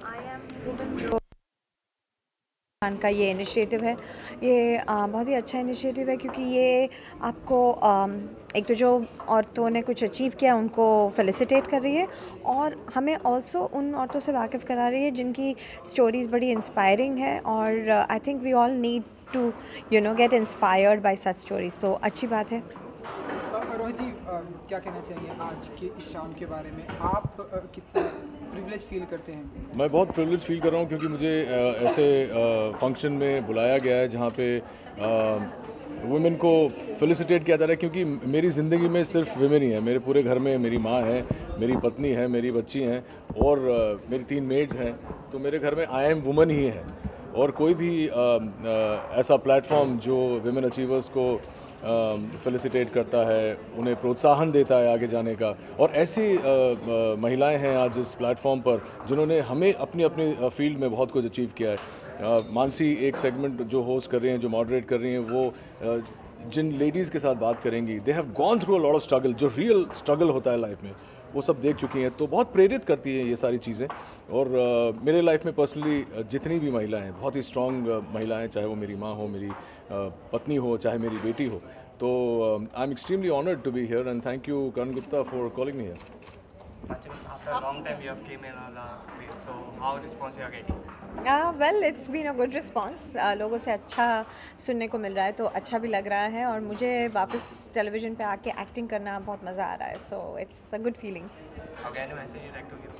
I am women जो का ये इनिशिएटिव है, ये बहुत ही अच्छा इनिशिएटिव है क्योंकि ये आपको एक तो जो औरतों ने कुछ अचीव किया उनको फेलिसिटेट कर रही है और हमें ऑल्सो उन औरतों से वाकिफ़ करा रही है जिनकी स्टोरीज़ बड़ी इंस्पायरिंग है और I think we all need to get inspired by such stories, तो अच्छी बात है। रोहित जी, क्या कहना चाहिए आज के इस शाम के बारे में? आप कितना प्रिविलेज फील करते हैं? मैं बहुत प्रिविलेज फील कर रहा हूँ क्योंकि मुझे ऐसे फंक्शन में बुलाया गया है जहाँ पे वुमेन को फेलिसिटेट किया जा रहा है, क्योंकि मेरी ज़िंदगी में सिर्फ वुमेन ही है। मेरे पूरे घर में मेरी माँ है, मेरी पत्नी है, मेरी बच्ची हैं और मेरी 3 मेड्स हैं, तो मेरे घर में आई एम वुमन ही है। और कोई भी ऐसा प्लेटफॉर्म जो वुमेन अचीवर्स को फेलिसिटेट करता है, उन्हें प्रोत्साहन देता है आगे जाने का, और ऐसी महिलाएं हैं आज इस प्लेटफॉर्म पर जिन्होंने हमें अपनी अपनी फील्ड में बहुत कुछ अचीव किया है। मानसी एक सेगमेंट जो होस्ट कर रही हैं, जो मॉडरेट कर रही हैं, वो जिन लेडीज़ के साथ बात करेंगी, they have gone through a lot of struggle, जो रियल स्ट्रगल होता है लाइफ में, वो सब देख चुकी हैं, तो बहुत प्रेरित करती हैं ये सारी चीज़ें। और मेरे लाइफ में पर्सनली जितनी भी महिलाएं हैं, बहुत ही स्ट्रॉन्ग महिलाएं, चाहे वो मेरी माँ हो, मेरी पत्नी हो, चाहे मेरी बेटी हो, तो I am extremely honoured to be here and thank you Karan Gupta for calling me here. After a long time you have came in on last week, so how response you are getting? Well it's been a good response, लोगों से अच्छा सुनने को मिल रहा है तो अच्छा भी लग रहा है और मुझे वापस टेलीविज़न पे आके एक्टिंग करना बहुत मज़ा आ रहा है, so it's a good feeling. Okay, any message you'd like to give?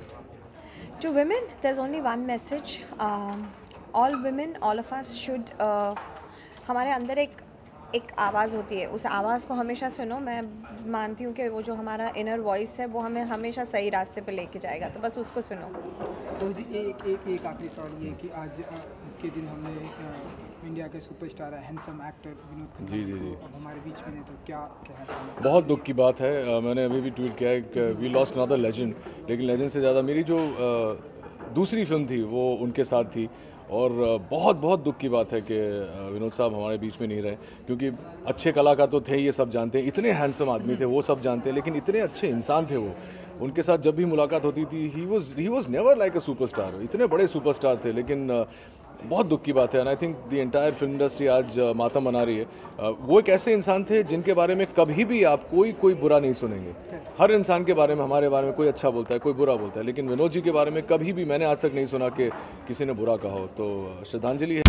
To women, there's only one message. All women, all of us should हमारे अंदर एक आवाज़ होती है, उस आवाज़ को हमेशा सुनो। मैं मानती हूँ कि वो जो हमारा इनर वॉइस है वो हमें हमेशा सही रास्ते पे लेके जाएगा, तो बस उसको सुनो। तो जी एक आखिरी सवाल ये कि आज के दिन हमने इंडिया के superstar handsome actor Vinod Khanna ji. अब हमारे बीच में नहीं, तो क्या कहना चाहिए? बहुत दुख की बात है, मैंने अभी भी ट्वीट किया है कि वी लॉस्ट अनदर लेजेंड, लेकिन लेजेंड से ज़्यादा मेरी जो दूसरी फिल्म थी वो उनके साथ थी और बहुत दुख की बात है कि विनोद साहब हमारे बीच में नहीं रहे, क्योंकि अच्छे कलाकार तो थे, ये सब जानते हैं, इतने हैंडसम आदमी थे, वो सब जानते हैं, लेकिन इतने अच्छे इंसान थे वो। उनके साथ जब भी मुलाकात होती थी, he was never like a superstar, इतने बड़े सुपरस्टार थे, लेकिन बहुत दुख की बात है। And I think the entire film industry आज मातम मना रही है। वो एक ऐसे इंसान थे जिनके बारे में कभी भी आप कोई बुरा नहीं सुनेंगे। हर इंसान के बारे में, हमारे बारे में कोई अच्छा बोलता है, कोई बुरा बोलता है, लेकिन विनोद जी के बारे में कभी भी मैंने आज तक नहीं सुना कि किसी ने बुरा कहा हो, तो श्रद्धांजलि है।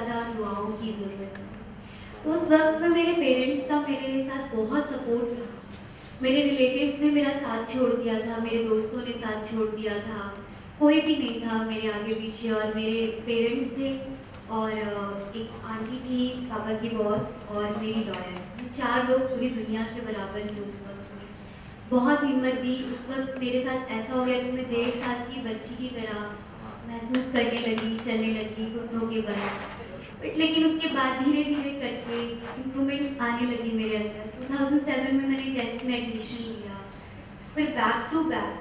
ज़्यादा दुआओं की ज़रूरत है। तो उस वक्त में मेरे पेरेंट्स का मेरे साथ बहुत सपोर्ट था। मेरे रिलेटिव्स ने मेरा साथ छोड़ दिया था, मेरे दोस्तों ने साथ छोड़ दिया था, कोई भी नहीं था मेरे आगे पीछे। और मेरे पेरेंट्स थे और एक आंटी थी, पापा की बॉस और मेरी लॉयर। 4 लोग पूरी दुनिया के बराबर थे उस वक्त में। बहुत हिम्मत दी। उस वक्त मेरे साथ ऐसा हो गया कि मैं 1.5 साल की बच्ची की तरह महसूस करने लगी, चलने लगी घुटनों के बल। बट लेकिन उसके बाद धीरे धीरे करके इम्प्रूवमेंट आने लगी मेरे अंदर। 2007 में मैंने 10th में एडमिशन लिया। फिर बैक टू बैक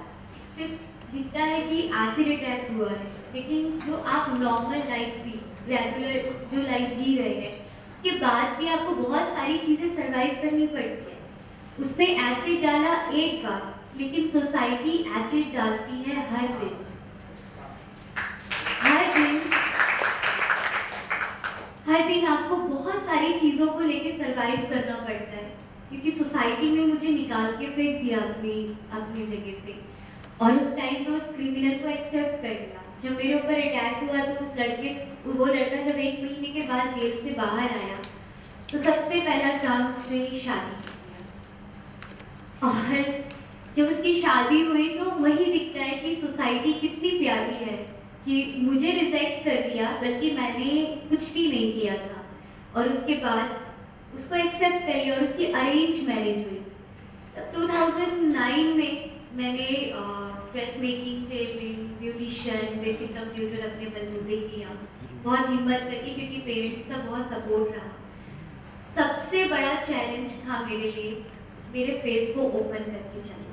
फिर दिखता है कि एसिड अटैक हुआ है, लेकिन जो आप नॉर्मल लाइफ भी रेगुलर जो लाइफ जी रहे हैं उसके बाद भी आपको बहुत सारी चीज़ें सर्वाइव करनी पड़ती है। उसने एसिड डाला एक बार, लेकिन सोसाइटी एसिड डालती है हर दिन। हर दिन आपको बहुत सारी चीज़ों को लेके सर्वाइव करना पड़ता है, क्योंकि सोसाइटी ने मुझे निकाल के फेंक दिया अपनी जगह से। और उस टाइम पे उस क्रिमिनल को एक्सेप्ट कर लिया। जब मेरे ऊपर अटैक हुआ तो वो लड़का जब 1 महीने के बाद जेल से बाहर आया तो सबसे पहला काम उसने शादी किया। और जब उसकी शादी हुई तो वही दिखता है कि सोसाइटी कितनी प्यारी है कि मुझे रिजेक्ट कर दिया, बल्कि मैंने कुछ भी नहीं किया था। और उसके बाद उसको एक्सेप्ट कर लिया और उसकी अरेंज मैरिज हुई। तब 2009 में मैंने dress making, tailoring, beautician, basic computer अपने बलबूते किया, बहुत हिम्मत करके, क्योंकि पेरेंट्स का बहुत सपोर्ट रहा। सबसे बड़ा चैलेंज था मेरे लिए मेरे फेस को ओपन करके चलना।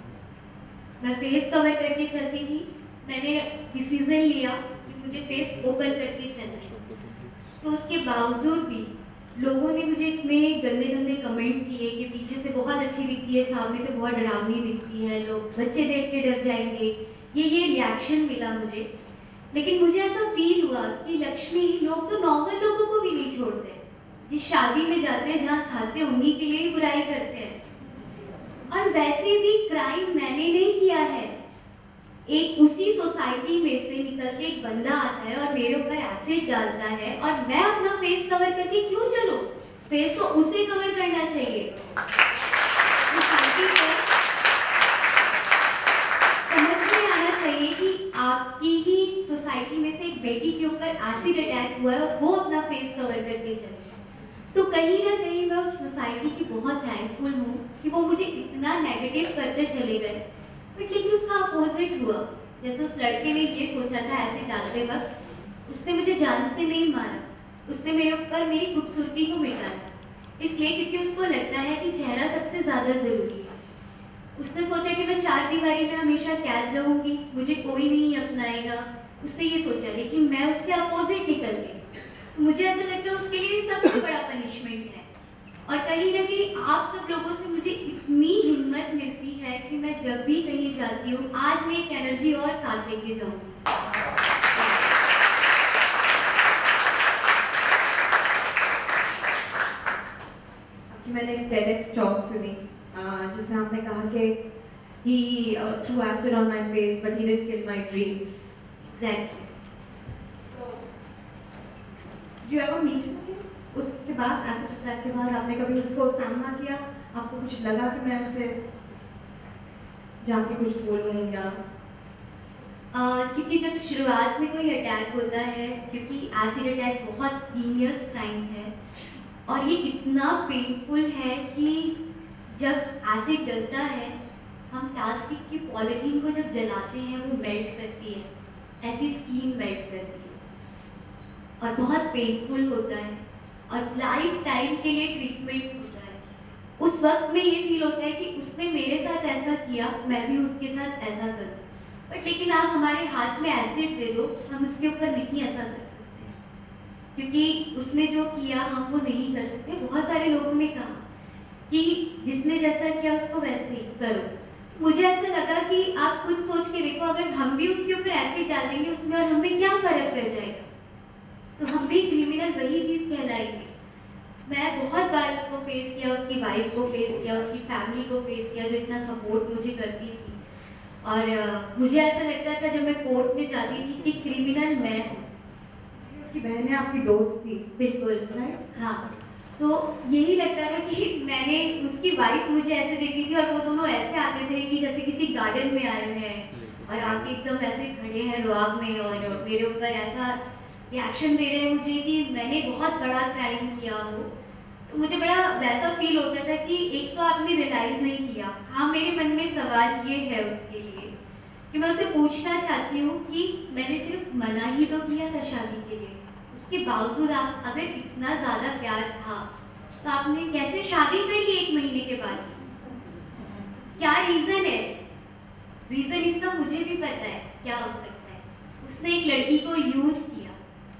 मैं फेस कवर करके चलती थी। मैंने डिसीजन लिया कि मुझे फेस ओपन करके चलना है। तो उसके बावजूद भी लोगों ने मुझे इतने गंदे गंदे कमेंट किए कि पीछे से बहुत अच्छी दिखती है, सामने से बहुत डरावनी दिखती है, लोग बच्चे देख के डर जाएंगे, ये रिएक्शन मिला मुझे। लेकिन मुझे ऐसा फील हुआ कि लक्ष्मी, लोग तो नॉर्मल लोगों को भी नहीं छोड़ते। जिस शादी में जाते हैं, जहाँ खाते हैं, उन्हीं के लिए ही बुराई करते हैं। और वैसे भी क्राइम मैंने नहीं किया है। एक उसी सोसाइटी में से निकल के एक बंदा आता है और मेरे ऊपर एसिड डालता है, और मैं अपना फेस कवर करके क्यों चलूं? फेस तो उसे कवर करना चाहिए। समझ में आना चाहिए कि आपकी ही सोसाइटी में से एक बेटी के ऊपर एसिड अटैक हुआ है और वो अपना फेस कवर करके चले। तो कहीं ना कहीं मैं उस सोसाइटी की बहुत थैंकफुल हूँ कि वो मुझे इतना नेगेटिव करते चले गए। बट लेकिन उसका अपोजिट हुआ। जैसे उस लड़के ने ये सोचा था एसिड डालते वक्त, उसने मुझे जान से नहीं मारा, उसने मेरे ऊपर मेरी खूबसूरती को मिटाया। इसलिए क्योंकि उसको लगता है कि चेहरा सबसे ज़्यादा ज़रूरी है। उसने सोचा कि मैं 4 दीवारी में हमेशा कैद रहूँगी, मुझे कोई नहीं अपनाएगा। उसने ये सोचा, लेकिन मैं उससे अपोजिट निकल गई। तो मुझे ऐसा लगता है उसके लिए सबसे बड़ा पनिशमेंट है। और कहीं ना कहीं आप सब लोगों से मुझे इतनी हिम्मत मिलती है कि मैं जब भी कहीं जाती हूँ, आज मैं एक एनर्जी और साथ लेके जाऊँगी। मैंने एक TEDx टॉक सुनी जिसमें आपने कहा कि he threw acid on my face but he didn't kill my dreams. Exactly. Did you ever meet him again? उसके बाद एसिड अटैक के बाद आपने कभी उसको सामना किया? आपको कुछ लगा कि मैं उसे जाके कुछ बोलूं या? क्योंकि जब शुरुआत में कोई अटैक होता है, क्योंकि एसिड अटैक बहुत हीनियस क्राइम है और ये इतना पेनफुल है कि जब एसिड डलता है, हम प्लास्टिक की पॉलीथीन को जब जलाते हैं वो मेल्ट करती है, ऐसी स्किन मेल्ट करती है और बहुत पेनफुल होता है और लाइफ टाइम के लिए ट्रीटमेंट होता है। उस वक्त में ये फील होता है कि उसने मेरे साथ ऐसा किया, मैं भी उसके साथ ऐसा करूं। बट लेकिन आप हमारे हाथ में एसिड दे दो, हम उसके ऊपर नहीं ऐसा कर सकते हैं, क्योंकि उसने जो किया हम वो नहीं कर सकते। बहुत सारे लोगों ने कहा कि जिसने जैसा किया उसको वैसे ही करो। मुझे ऐसा लगा कि आप खुद सोच के देखो, अगर हम भी उसके ऊपर एसिड डाल देंगे उसमें और हमें क्या फर्क पड़ जाएगा, तो हम भी क्रिमिनल वही चीज़ कहलाएंगे। मैं बहुत बार उसको फेस किया, उसकी वाइफ को फेस किया, उसकी फैमिली को फेस किया जो इतना सपोर्ट मुझे करती थी। और मुझे ऐसा लगता था जब मैं कोर्ट में जाती थी कि क्रिमिनल मैं हूँ। उसकी बहनें आपकी दोस्त थी। बिल्कुल राइट। हाँ, तो यही लगता था कि मैंने उसकी वाइफ मुझे ऐसे देखती थी और वो दोनों ऐसे आते थे कि जैसे किसी गार्डन में आए हुए हैं और आके एकदम ऐसे खड़े हैं रुआब में और मेरे ऊपर ऐसा रिएक्शन दे रहे हैं मुझे कि मैंने बहुत बड़ा क्राइम किया हो। तो मुझे बड़ा वैसा फील होता था कि एक तो आपने रियलाइज़ नहीं किया। हाँ, मेरे मन में सवाल ये है उसके लिए कि मैं उसे पूछना चाहती हूँ कि मैंने सिर्फ मना ही तो किया था शादी के लिए, उसके बावजूद आप अगर इतना ज़्यादा प्यार था तो आपने कैसे शादी कर ली 1 महीने के बाद? क्या रीज़न है? रीज़न इसका मुझे भी पता है क्या हो सकता है। उसने एक लड़की को यूज़ किया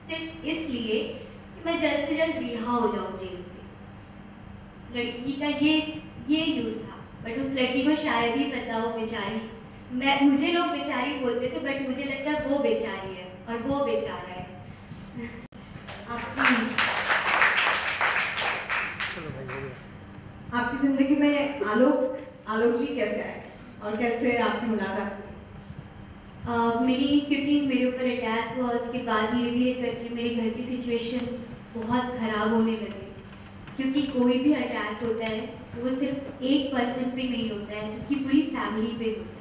सिर्फ इसलिए कि मैं जल्द से जल्द रिहा हो जाऊँ जेल से। लड़की का ये यूज़ था, बट उस लड़की को शायद ही पता हो बेचारी। मुझे लोग बेचारी बोलते थे, बट मुझे लगता है वो बेचारी है और वो बेचारा है। आपकी जिंदगी में आलोक जी कैसे आए और कैसे आपकी मुलाकात हुई? क्योंकि मेरे ऊपर अटैक हुआ, उसके बाद धीरे धीरे करके मेरे घर की सिचुएशन बहुत ख़राब होने लगी। क्योंकि कोई भी अटैक होता है तो वो सिर्फ एक पर्सन पे नहीं होता है, उसकी पूरी फैमिली पे होता है।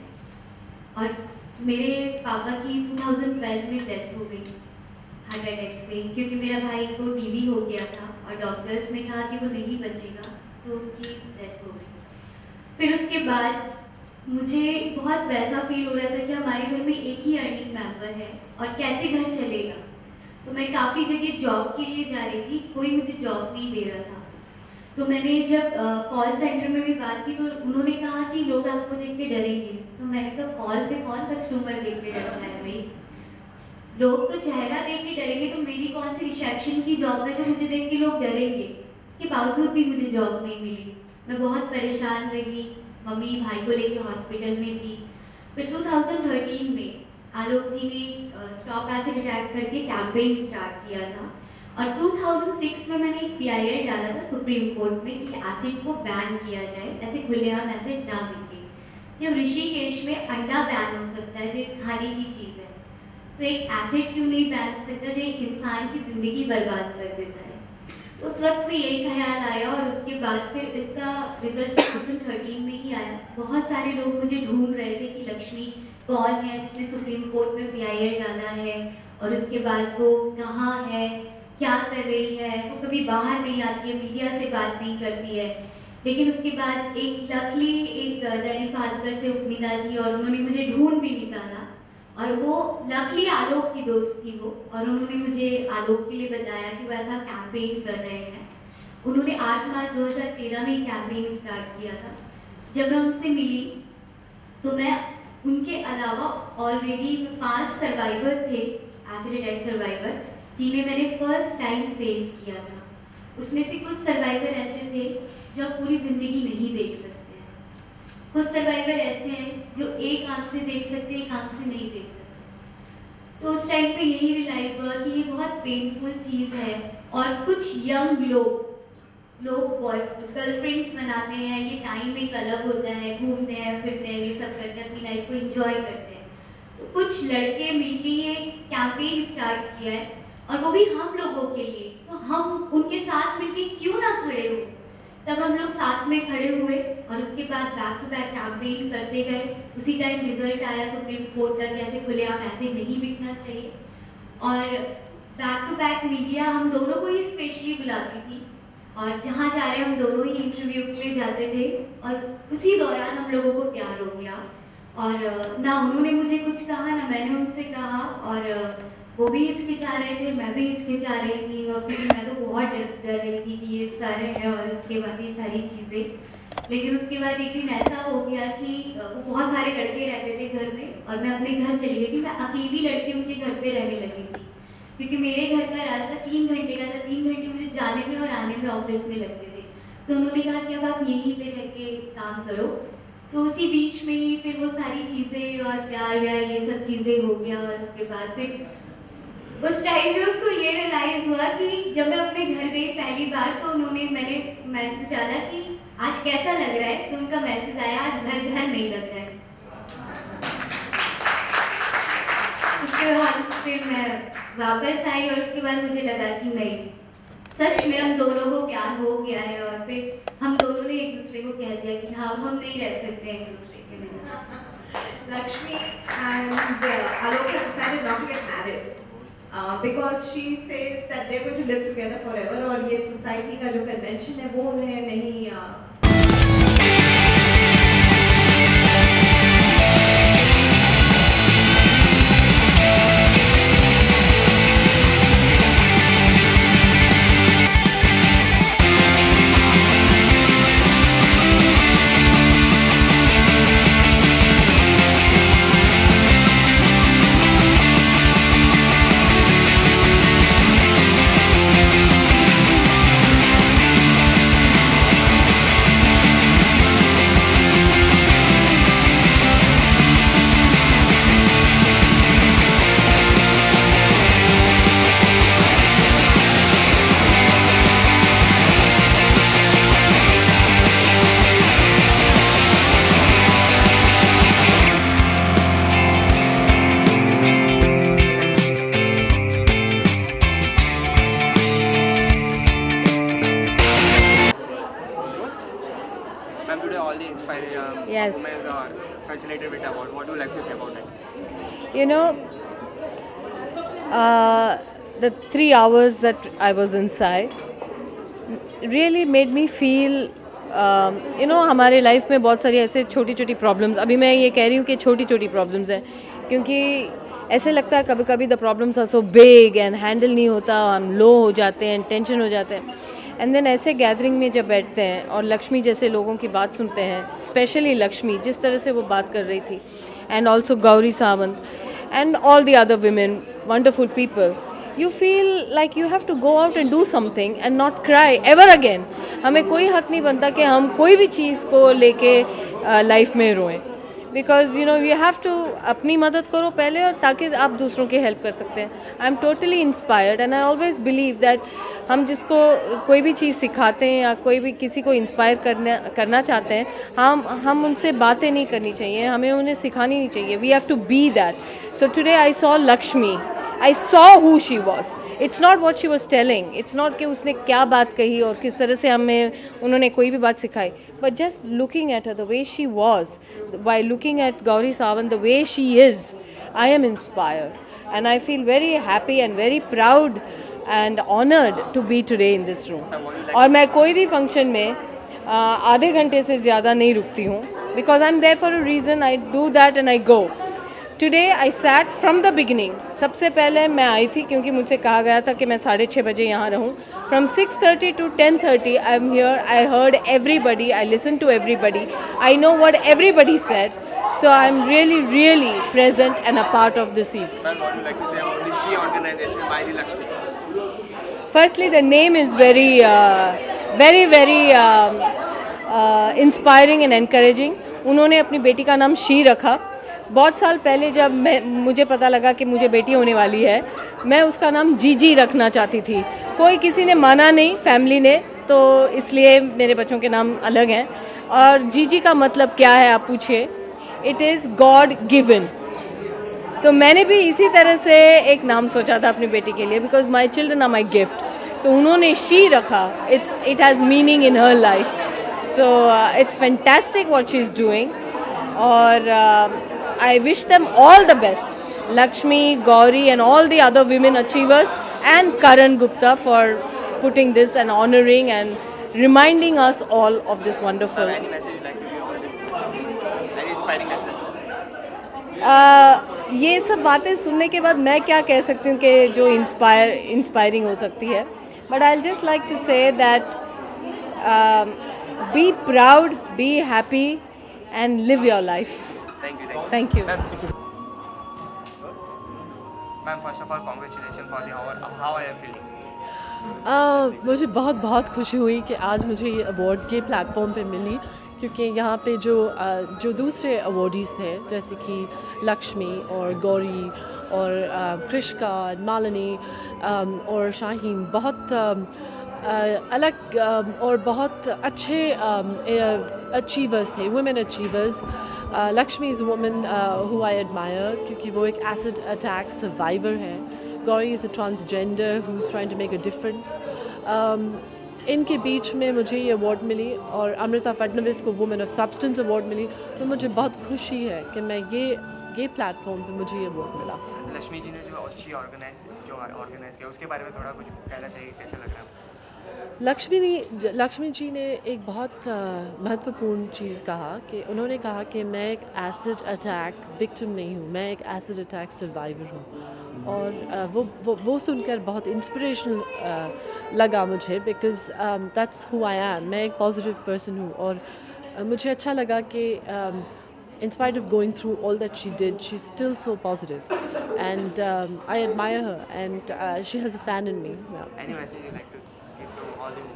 और मेरे पापा की 2012 में डेथ हो गई हार्ट अटैक से, क्योंकि मेरा भाई को टीबी हो गया था और डॉक्टर्स ने कहा कि वो नहीं बचेगा, तो उनकी डेथ हो गई। फिर उसके बाद मुझे बहुत वैसा फील हो रहा था कि हमारे घर में एक ही अर्निंग मेंबर है और कैसे घर चलेगा। तो मैं काफ़ी जगह जॉब के लिए जा रही थी, कोई मुझे जॉब नहीं दे रहा था। तो मैंने जब कॉल सेंटर में भी बात की तो उन्होंने कहा कि लोग आपको देख के डरेंगे। तो मैंने कहा कॉल पे कौन कस्टमर देख के डरता है भाई, लोग तो चेहरा देख के डरेंगे, तो मेरी कौन सी रिसेप्शन की जॉब है जो मुझे देख के लोग डरेंगे। इसके बावजूद भी मुझे जॉब नहीं मिली, मैं बहुत परेशान रही, मम्मी भाई को लेके हॉस्पिटल में थी। फिर 2013 में आलोक जी ने स्टॉप एसिड अटैक करके कैंपेन स्टार्ट किया था और 2006 में मैंने एक PIL डाला था सुप्रीम कोर्ट में कि एसिड को बैन किया जाए, ऐसे खुलेआम एसिड ना बिके। जब ऋषिकेश में अंडा बैन हो सकता है जो एक खाने की चीज़ है, तो एक एसिड क्यों नहीं बैन हो सकता जो एक इंसान की ज़िंदगी बर्बाद कर देता है। तो उस वक्त में यही ख्याल आया और उसके बाद फिर इसका रिजल्ट 2013 में ही आया। बहुत सारे लोग मुझे ढूंढ रहे थे कि लक्ष्मी कौन है जिसने सुप्रीम कोर्ट में PIL डाला है और उसके बाद वो कहाँ है, क्या कर रही है, वो कभी बाहर नहीं आती है, मीडिया से बात नहीं करती है। लेकिन उसके बाद एक लकली एक दैनिक भास्कर से उपनिदा थी और उन्होंने मुझे ढूंढ भी निकाला और वो लकली आलोक की दोस्त थी वो, और उन्होंने मुझे आलोक के लिए बताया कि वो ऐसा कैंपेन कर रहे हैं। उन्होंने 8 मार्च 2013 में कैंपेन स्टार्ट किया था। जब मैं उनसे मिली तो मैं उनके अलावा ऑलरेडी 5 सर्वाइवर थे एसिड अटैक सर्वाइवर जिन्हें मैंने फर्स्ट टाइम फेस किया था। उसमें से कुछ सर्वाइवर ऐसे थे जो आप पूरी ज़िंदगी नहीं देख सकते हैं, कुछ सर्वाइवर ऐसे हैं जो एक आंख से देख सकते हैं, एक आंख से नहीं देख सकते। तो उस टाइम पे यही रियलाइज़ हुआ कि ये बहुत पेनफुल चीज़ है और कुछ यंग लोग गर्लफ्रेंड्स बनाते हैं, ये टाइम एक अलग होता है, घूमते हैं फिरते हैं, ये सब करते हैं, अपनी लाइफ को एंजॉय करते हैं। तो कुछ लड़के मिलके ये कैंपेन स्टार्ट किया है और वो भी हम लोगों के लिए, तो हम उनके साथ मिलके क्यों ना खड़े हो। तब हम लोग साथ में खड़े हुए और उसके बाद बैक टू बैक कैंपेन करते गए। उसी टाइम रिजल्ट आया सुप्रीम कोर्ट का कि ऐसे खुलेआम ऐसे नहीं बिकना चाहिए और बैक टू बैक मीडिया हम दोनों को ही स्पेशली बुलाती थी और जहाँ जा रहे हम दोनों ही इंटरव्यू के लिए जाते थे और उसी दौरान हम लोगों को प्यार हो गया और ना उन्होंने मुझे कुछ कहा ना मैंने उनसे कहा और वो भी हिचकिचा रहे थे, मैं भी हिचकिचा रही थी और फिर मैं तो बहुत डर रही थी कि ये सारे हैं और इसके बाद ये सारी चीज़ें। लेकिन उसके बाद एक दिन ऐसा हो गया कि वो बहुत सारे लड़के रहते थे घर में और मैं अपने घर चली गई थी। मैं अकेली लड़की उनके घर पे रहने लगी थी क्योंकि मेरे घर का रास्ता 3 घंटे का था, 3 घंटे मुझे जाने में और आने में ऑफिस में लगते थे। तो उन्होंने कहा कि अब आप यहीं पे रह के काम करो। तो उसी बीच में ही फिर वो सारी चीज़ें और प्यार व्यार ये सब चीज़ें हो गया और उसके बाद फिर उस टाइम में उनको ये रियलाइज़ हुआ कि जब मैं अपने घर गई पहली बार तो मैंने मैसेज डाला कि आज कैसा लग रहा है, तो उनका मैसेज आया आज घर घर नहीं लग रहा है। उसके बाद फिर मैं वापस आई और उसके बाद मुझे लगा कि नहीं, सच में हम दोनों को प्यार हो गया है और फिर हम दोनों ने एक दूसरे को कह दिया कि हाँ हम नहीं रह सकते एक दूसरे के बिना। Lakshmi and Alok have decided not to get married because she says that they're going to live together forever और ये society का जो convention है वो उन्हें नहीं Ma'am, today all the inspiring Yes. performers are facilitated with award. What do you like to say about it? You know, the 3 hours that I was inside really made me feel, you know, हमारे life में बहुत सारी ऐसे छोटी छोटी problems, अभी मैं ये कह रही हूँ कि छोटी छोटी प्रॉब्लम्स हैं, क्योंकि ऐसे लगता है कभी कभी the problems are so big and handle नहीं होता, हम लो हो जाते हैं, टेंशन हो जाते हैं. एंड देन ऐसे गैदरिंग में जब बैठते हैं और लक्ष्मी जैसे लोगों की बात सुनते हैं, स्पेशली लक्ष्मी जिस तरह से वो बात कर रही थी, and also Gauri Sawant and all the other women, wonderful people, you feel like you have to go out and do something and not cry ever again. हमें कोई हक नहीं बनता कि हम कोई भी चीज़ को लेके लाइफ में रोएं, because you know you have to अपनी मदद करो पहले, और ताकि आप दूसरों की हेल्प कर सकते हैं. I am totally inspired and I always believe that हम जिसको कोई भी चीज़ सिखाते हैं या कोई भी किसी को इंस्पायर करना चाहते हैं, हम उनसे बातें नहीं करनी चाहिए, हमें उन्हें सिखानी नहीं चाहिए. We have to be that. So today I saw Lakshmi, I saw who she was. It's not what she was telling. It's not कि उसने क्या बात कही और किस तरह से हमें उन्होंने कोई भी बात सिखाई. But just looking at her, the way she was, by looking at Gauri Sawant, the way she is, I am inspired. And I feel very happy and very proud and honored to be today in this room. और मैं कोई भी function में आधे घंटे से ज़्यादा नहीं रुकती हूँ, because I'm there for a reason. I do that and I go. Today I sat from the beginning. सबसे पहले मैं आई थी क्योंकि मुझसे कहा गया था कि मैं 6:30 बजे यहाँ रहूँ. From 6:30 to 10:30 I'm here. I heard everybody. I listened to everybody. I know what everybody said. So I'm really, really present and a part of this evening. Ma'am, what do you like to say about the She organization by the Lakshmi? Firstly, the name is very, very inspiring and encouraging. उन्होंने अपनी बेटी का नाम she रखा. बहुत साल पहले जब मुझे पता लगा कि मुझे बेटी होने वाली है, मैं उसका नाम जीजी रखना चाहती थी. कोई किसी ने माना नहीं, फैमिली ने, तो इसलिए मेरे बच्चों के नाम अलग हैं. और जीजी का मतलब क्या है आप पूछिए. It is God given. तो मैंने भी इसी तरह से एक नाम सोचा था अपनी बेटी के लिए, because my children are my gift. तो उन्होंने शी रखा. It has meaning in her life. So it's fantastic what she is doing. और I wish them all the best, Lakshmi, Gauri and all the other women achievers, and Karan Gupta for putting this and honoring and reminding us all of this wonderful. Any message you'd like to give all the very inspiring message? ये सब बातें सुनने के बाद मैं क्या कह सकती हूँ कि जो इंस्पायरिंग हो सकती है. But I'll just like to say that be proud, be happy and live your life. Thank you. Thank you. Ma'am, first of all, congratulations for the award. How are you feeling? मुझे बहुत खुशी हुई कि आज मुझे ये award के platform पे मिली, क्योंकि यहाँ पे जो दूसरे अवार्डीज़ थे, जैसे कि लक्ष्मी और गौरी और कृष्का, मालिनी और शाहीन, बहुत अलग और बहुत अच्छे अचीवर्स थे, women achievers. Lakshmi is a woman who I admire, क्योंकि वो एक एसिड अटैक सर्वाइवर है. Gauri is a transgender who's trying to make a difference. इनके बीच में मुझे ये अवार्ड मिली और अमृता फडणवीस को वुमेन ऑफ सब्सटेंस अवार्ड मिली, तो मुझे बहुत खुशी है कि मैं ये प्लेटफॉर्म पे मुझे ये अवार्ड मिला। लक्ष्मी जी ने जो अच्छी ऑर्गेनाइज किया उसके बारे में थोड़ा कुछ कहना चाहिए, कैसे लग रहा है? लक्ष्मी जी ने एक बहुत महत्वपूर्ण चीज़ कहा कि उन्होंने कहा कि मैं एक एसिड अटैक विक्टिम नहीं हूँ, मैं एक एसिड अटैक सर्वाइवर हूँ। और वो सुनकर बहुत इंस्पिरेशनल लगा मुझे, because that's who I am. मैं एक पॉजिटिव पर्सन हूँ और मुझे अच्छा लगा कि in spite of going through all that she did, she's still so positive, and I admire her, and she has a fan in me. Yeah. Any message you'd like to give to all the women?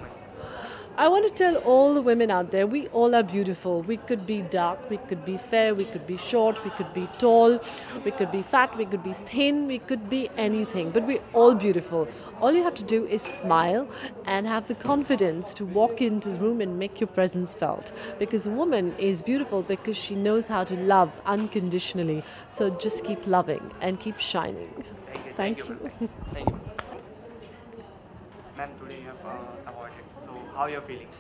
I want to tell all the women out there, we all are beautiful. We could be dark, we could be fair, we could be short, we could be tall, we could be fat, we could be thin, we could be anything, but we're all beautiful. All you have to do is smile and have the confidence to walk into the room and make your presence felt. Because a woman is beautiful because she knows how to love unconditionally. So just keep loving and keep shining. Thank you. Thank you. Ma'am, today you have awarded. So how you're feeling?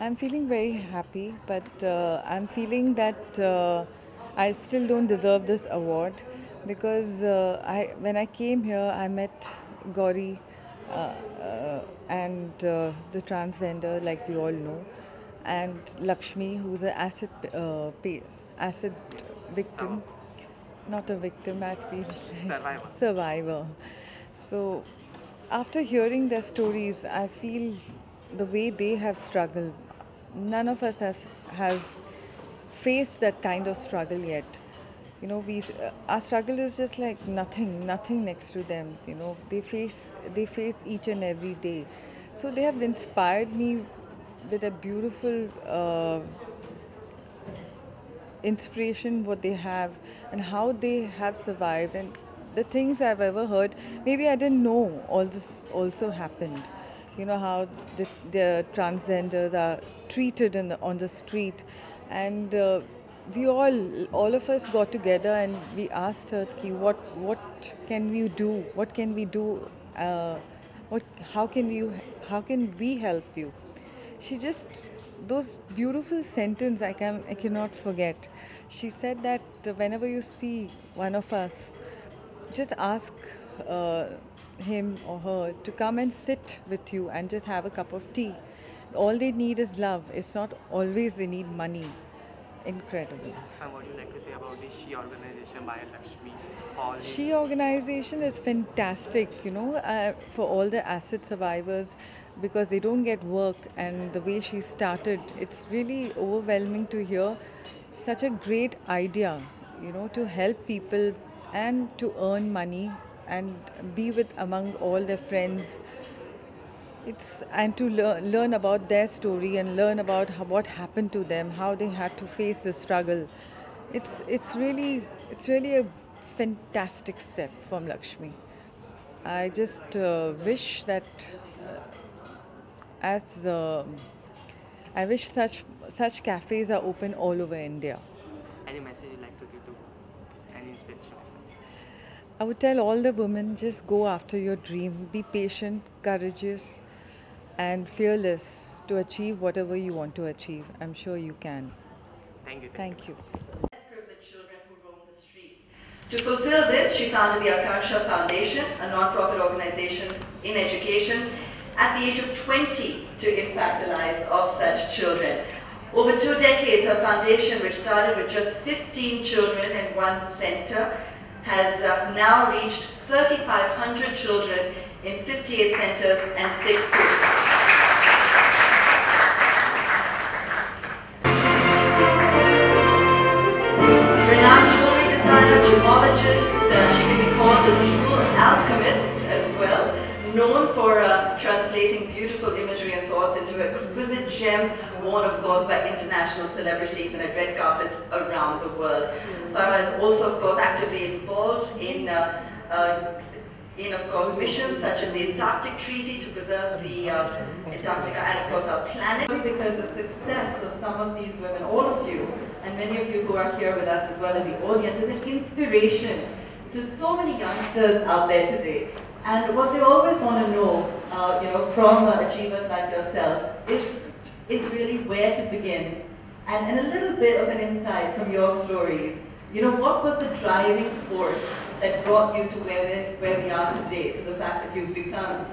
I'm feeling very happy, but I'm feeling that I still don't deserve this award, because when I came here, I met Gauri and the transgender, like we all know, and Lakshmi, who's an acid victim, not a victim, I feel survivor. So after hearing their stories, I feel the way they have struggled, none of us has faced that kind of struggle yet. You know, our struggle is just like nothing next to them. You know, they face each and every day. So they have inspired me with a beautiful inspiration what they have and how they have survived, and the things I've ever heard. Maybe I didn't know all this also happened. You know how the transgenders are treated on the street, and we all of us got together and we asked her, what can we do? What can we do? How can we help you? She just, those beautiful sentences I cannot forget. She said that whenever you see one of us, just ask him or her to come and sit with you and just have a cup of tea. All they need is love. It's not always they need money. Incredible. And what would you like to say about the She organization by Lakshmi? She organization is fantastic, you know, for all the acid survivors, because they don't get work, and the way she started, it's really overwhelming to hear such a great idea, you know, to help people and to earn money and be among all their friends. And to learn about their story and learn about what happened to them, how they had to face the struggle. It's really a fantastic step from Lakshmi. I just wish that I wish such cafes are open all over India. Any message you'd like to give to any inspiration message? I would tell all the women, just go after your dream. Be patient, courageous, and fearless to achieve whatever you want to achieve. I'm sure you can. Thank you. Thank you. Less privileged children who roam the streets. To fulfill this, she founded the Akansha Foundation, a non-profit organization in education, at the age of 20 to impact the lives of such children. Over 2 decades, her foundation, which started with just 15 children in one center, has now reached 3,500 children in 58 centers and 6 schools. Renowned jewelry designer, gemologist, she can be called a jewel alchemist as well, known for translating beautiful imagery and thoughts into exquisite gems worn, of course, by international celebrities and at red carpets around the world. Farah is also, of course, actively involved in of course, missions such as the Antarctic Treaty to preserve the Antarctica and, of course, our planet. Because the success of some of these women, all of you, and many of you who are here with us as well in the audience, is an inspiration to so many youngsters out there today. And what they always want to know, from achievers like yourself, is really where to begin. And a little bit of an insight from your stories. What was the driving force that brought you to where we are today, to the fact that you've become,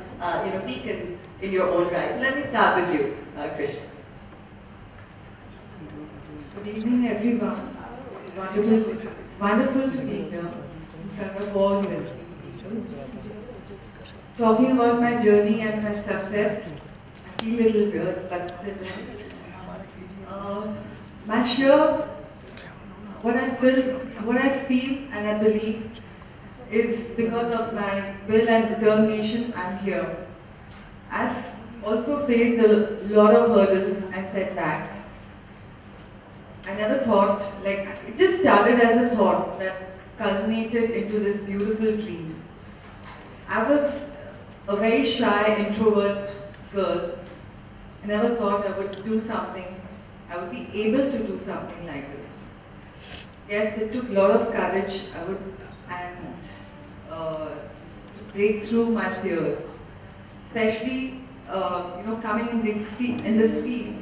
beacons in your own right? So let me start with you, Krishna. Good evening, everyone. Wonderful to be here in front of all you esteemed people. Talking about my journey and my success, I feel a little weird, but still. My sure, what I feel and I believe is because of my will and determination, I'm here. I've also faced a lot of hurdles and setbacks. I never thought, it just started as a thought that culminated into this beautiful dream. I was a very shy, introvert girl. I never thought I would do something, I would be able to do something like this. Yes, it took a lot of courage, to break through my fears. Especially, coming in this field.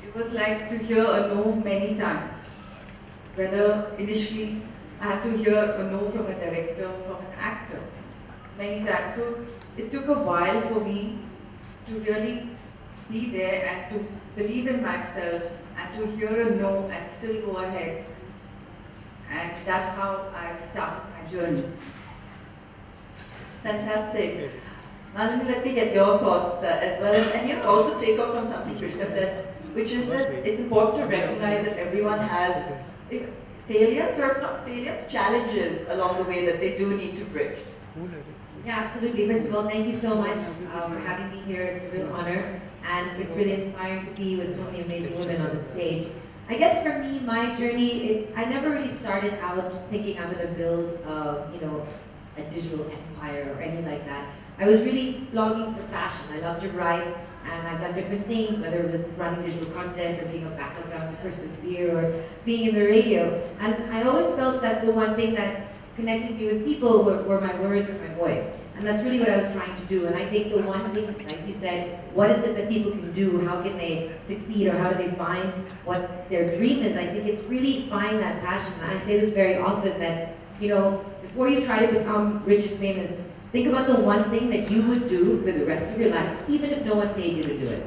It was like to hear a no many times. Whether initially I had to hear a no from a director, from an actor, many times. So it took a while for me to really be there and to believe in myself and to hear a no and still go ahead. And that's how I started my journey. Fantastic. Malini, let me get your thoughts as well. And also take off from something Krishna said, which is that it's important to recognize that everyone has failures, or if not failures, challenges along the way that they do need to bridge. Yeah, absolutely. First of all, thank you so much for having me here. It's a real honor, and it's really inspiring to be with so many amazing women on the stage. I guess for me, my journey, I never really started out thinking I'm going to build, a digital empire or anything like that. I was really blogging for passion. I love to write, and I've done different things, whether it was running digital content or being a backup dancer person here or being in the radio. And I always felt that the one thing that connected me with people were my words or my voice. And that's really what I was trying to do. And I think the one thing, like you said, what is it that people can do? How can they succeed, or how do they find what their dream is? I think it's really find that passion. And I say this very often that, before you try to become rich and famous, think about the one thing that you would do for the rest of your life, even if no one paid you to do it.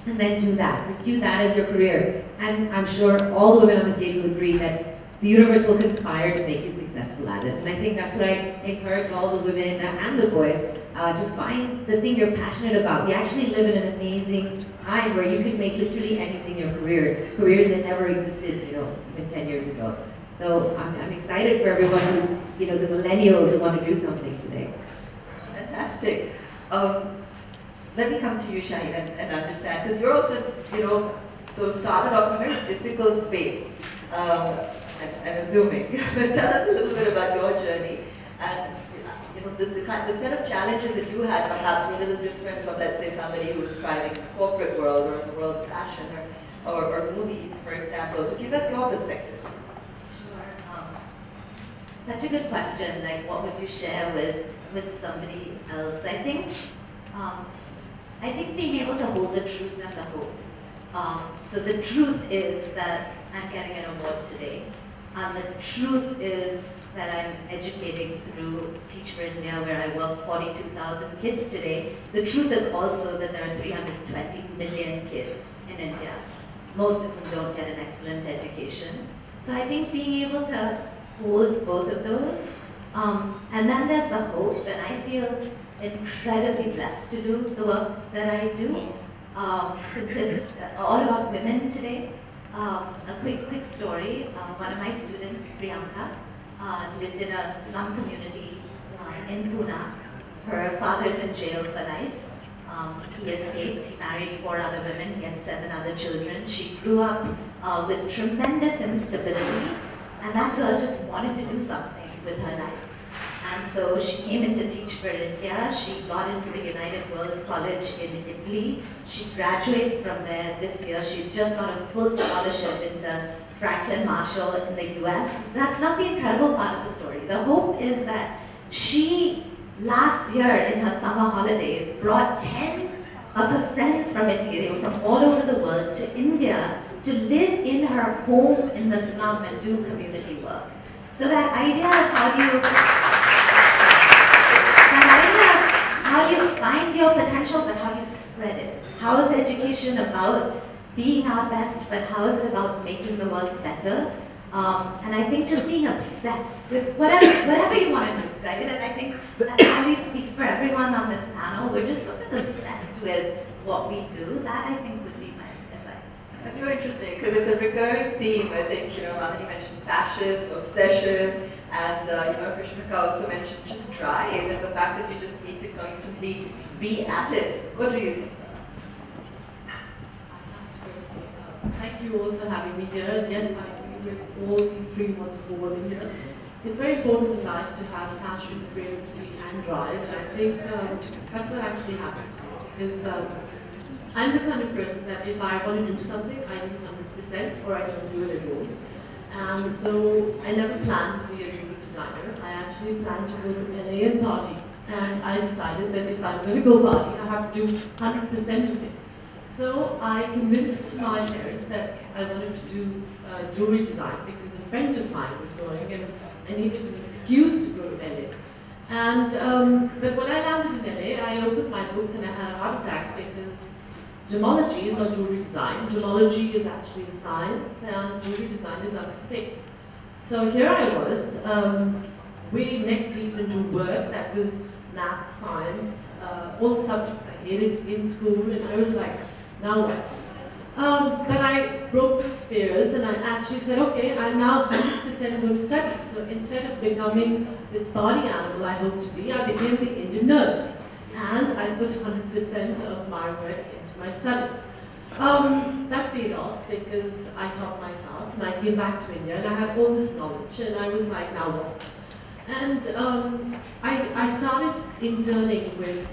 And then do that. Pursue that as your career. And I'm sure all the women on the stage will agree that the universe will conspire to make you successful at it. And I think that's what I encourage all the women and the boys to find the thing you're passionate about. We actually live in an amazing time where you can make literally anything your career. Careers that never existed, even 10 years ago. So I'm excited for everyone who's, the millennials who want to do something today. Fantastic. Let me come to you, Shaheen, and understand, because you're also, so started off in a very difficult space. I'm assuming. Tell us a little bit about your journey, and the set of challenges that you had perhaps were a little different from, let's say, somebody who's striving in the corporate world or in the world of fashion or movies, for example. So give us your perspective. Such a good question, like what would you share with somebody else? I think being able to hold the truth and the hope. So the truth is that I'm getting an award today. And the truth is that I'm educating through Teach for India, where I work 42,000 kids today. The truth is also that there are 320 million kids in India. Most of them don't get an excellent education. So I think being able to hold both of those. And then there's the hope, and I feel incredibly blessed to do the work that I do. Since it's all about women today, a quick story. One of my students, Priyanka, lived in a slum community in Pune. Her father's in jail for life. He escaped, he married 4 other women, he had 7 other children. She grew up with tremendous instability, and that girl just wanted to do something with her life. And so she came in to Teach for India. She got into the United World College in Italy. She graduates from there this year. She's just got a full scholarship into Franklin Marshall in the US. That's not the incredible part of the story. The hope is that she last year in her summer holidays brought 10 of her friends from India, they were from all over the world, to India to live in her home in the slum and do community work. So that idea of how you find your potential, but how you spread it. How is education about being our best, but how is it about making the world better? And I think just being obsessed with whatever you want to do, right? And I think that probably speaks for everyone on this panel. We're just sort of obsessed with what we do. That I think would be my advice. That's so interesting because it's a recurring theme. I think, Madhani mentioned passion, obsession, and Krishnika also mentioned just drive and the fact that you just need to constantly be at it. What do you think? Thank you all for having me here. And yes, I agree with all these three wonderful women here. It's very important in life to have passion, creativity, and drive. And I think that's what actually happens to me. Because I'm the kind of person that if I want to do something, I do 100% or I don't do it at all. And so I never planned to be a jewelry designer. I actually planned to go to LA and party. And I decided that if I'm going to go party, I have to do 100% of it. So I convinced my parents that I wanted to do jewelry design because a friend of mine was going and I needed an excuse to go to LA. And but when I landed in LA, I opened my books and I had a heart attack because gemology is not jewelry design. Gemology is actually a science and jewelry design is artistic. So here I was, way neck deep into work that was math, science, all the subjects I hated in school, and I was like, now what? But I broke those fears and I actually said, okay, I'm now 100% going to study. So instead of becoming this party animal I hope to be, I became the Indian nerd. And I put 100% of my work into my study. That paid off because I taught my class and I came back to India and I had all this knowledge and I was like, now what? And I started interning with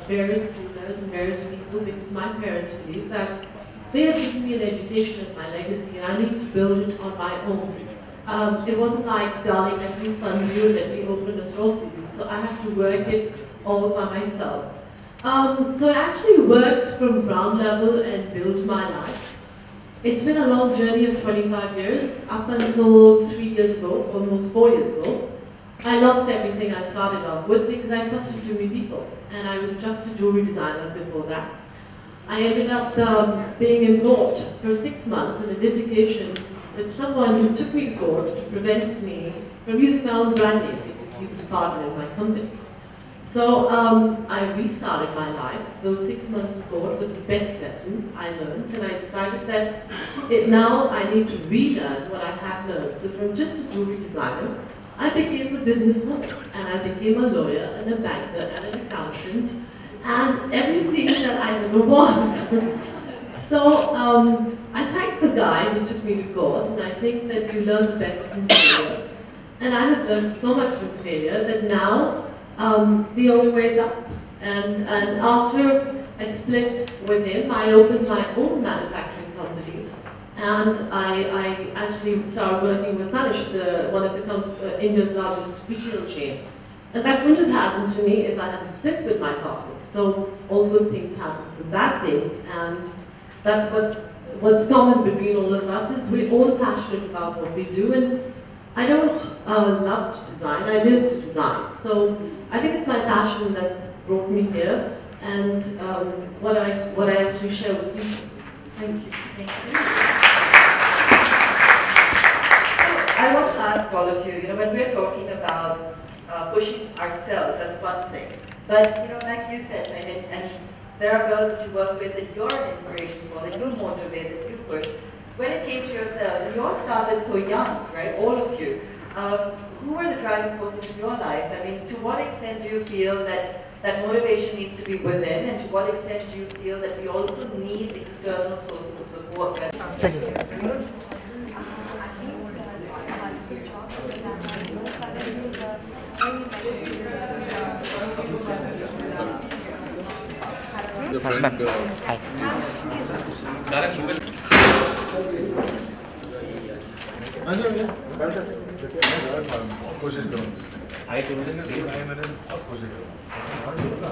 various jewelers and various people because my parents believe that they have given me an education as my legacy and I need to build it on my own. It wasn't like, darling, let me fund you and let me open a store for you. So I have to work it all by myself. So I actually worked from ground level and built my life. It's been a long journey of 25 years. Up until 3 years ago, almost 4 years ago, I lost everything I started off with because I trusted too many people. And I was just a jewelry designer before that. I ended up being in court for 6 months in a litigation with someone who took me to court to prevent me from using my own brand name because he was a partner in my company. So I restarted my life. Those 6 months in court were the best lessons I learned, and I decided that now I need to relearn what I had learned. So from just a jewelry designer, I became a businesswoman, and I became a lawyer, and a banker, and an accountant, and everything that I never was. So I thank the guy who took me to court, and I think that you learn the best from failure. And I have learned so much from failure that now the only way is up. And after I split with him, I opened my own manufacturing company. And I actually started working with Tanish, one of India's largest retail chain. And that wouldn't have happened to me if I had split with my partner. So all good things happen from bad things, and that's what's common between all of us is we're all passionate about what we do. And I don't love to design, I live to design. So I think it's my passion that's brought me here, and what I actually share with people. Thank you. Thank you. I want to ask all of you, when we're talking about pushing ourselves, that's one thing. But, like you said, and there are girls that you work with that you're an inspiration for, that you motivate, that you push. When it came to yourselves, and you all started so young, right, all of you, who were the driving forces in your life? I mean, to what extent do you feel that motivation needs to be within, and to what extent do you feel that we also need external sources of support? कोशिश करूँ I told him.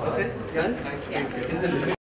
Okay, done? Yes.